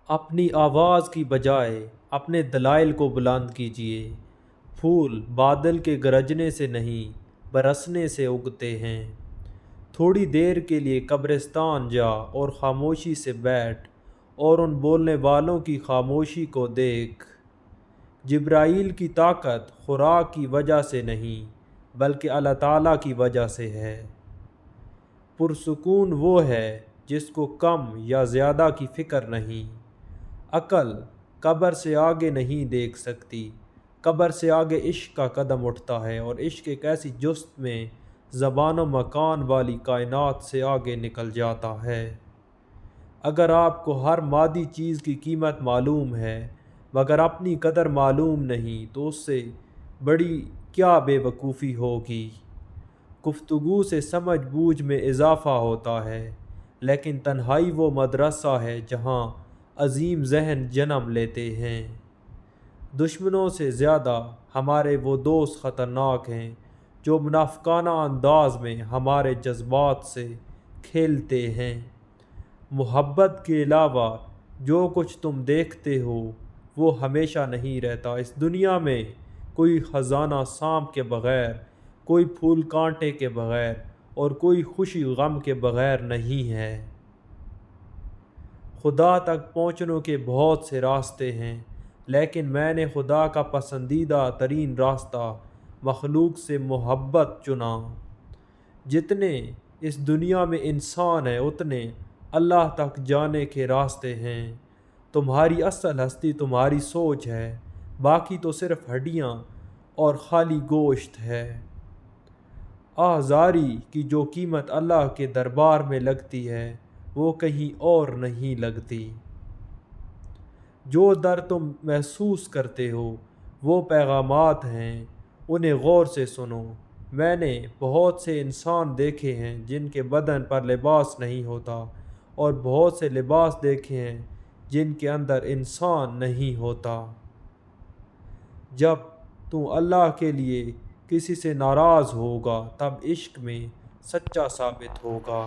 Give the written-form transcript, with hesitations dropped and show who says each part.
Speaker 1: اپنی آواز کی بجائے اپنے دلائل کو بلند کیجیے۔ پھول بادل کے گرجنے سے نہیں برسنے سے اگتے ہیں۔ تھوڑی دیر کے لیے قبرستان جا اور خاموشی سے بیٹھ اور ان بولنے والوں کی خاموشی کو دیکھ۔ جبرائیل کی طاقت خوراک کی وجہ سے نہیں بلکہ اللہ تعالیٰ کی وجہ سے ہے۔ پرسکون وہ ہے جس کو کم یا زیادہ کی فکر نہیں۔ عقل قبر سے آگے نہیں دیکھ سکتی، قبر سے آگے عشق کا قدم اٹھتا ہے، اور عشق ایک ایسی جست میں زبان و مکان والی کائنات سے آگے نکل جاتا ہے۔ اگر آپ کو ہر مادی چیز کی قیمت معلوم ہے مگر اپنی قدر معلوم نہیں تو اس سے بڑی کیا بے وقوفی ہوگی۔ گفتگو سے سمجھ بوجھ میں اضافہ ہوتا ہے، لیکن تنہائی وہ مدرسہ ہے جہاں عظیم ذہن جنم لیتے ہیں۔ دشمنوں سے زیادہ ہمارے وہ دوست خطرناک ہیں جو منافقانہ انداز میں ہمارے جذبات سے کھیلتے ہیں۔ محبت کے علاوہ جو کچھ تم دیکھتے ہو وہ ہمیشہ نہیں رہتا۔ اس دنیا میں کوئی خزانہ سانپ کے بغیر، کوئی پھول کانٹے کے بغیر اور کوئی خوشی غم کے بغیر نہیں ہے۔ خدا تک پہنچنے کے بہت سے راستے ہیں، لیکن میں نے خدا کا پسندیدہ ترین راستہ مخلوق سے محبت چنا۔ جتنے اس دنیا میں انسان ہیں اتنے اللہ تک جانے کے راستے ہیں۔ تمہاری اصل ہستی تمہاری سوچ ہے، باقی تو صرف ہڈیاں اور خالی گوشت ہے۔ آہذاری کی جو قیمت اللہ کے دربار میں لگتی ہے وہ کہیں اور نہیں لگتی۔ جو درد تم محسوس کرتے ہو وہ پیغامات ہیں، انہیں غور سے سنو۔ میں نے بہت سے انسان دیکھے ہیں جن کے بدن پر لباس نہیں ہوتا، اور بہت سے لباس دیکھے ہیں جن کے اندر انسان نہیں ہوتا۔ جب تو اللہ کے لیے کسی سے ناراض ہوگا تب عشق میں سچا ثابت ہوگا۔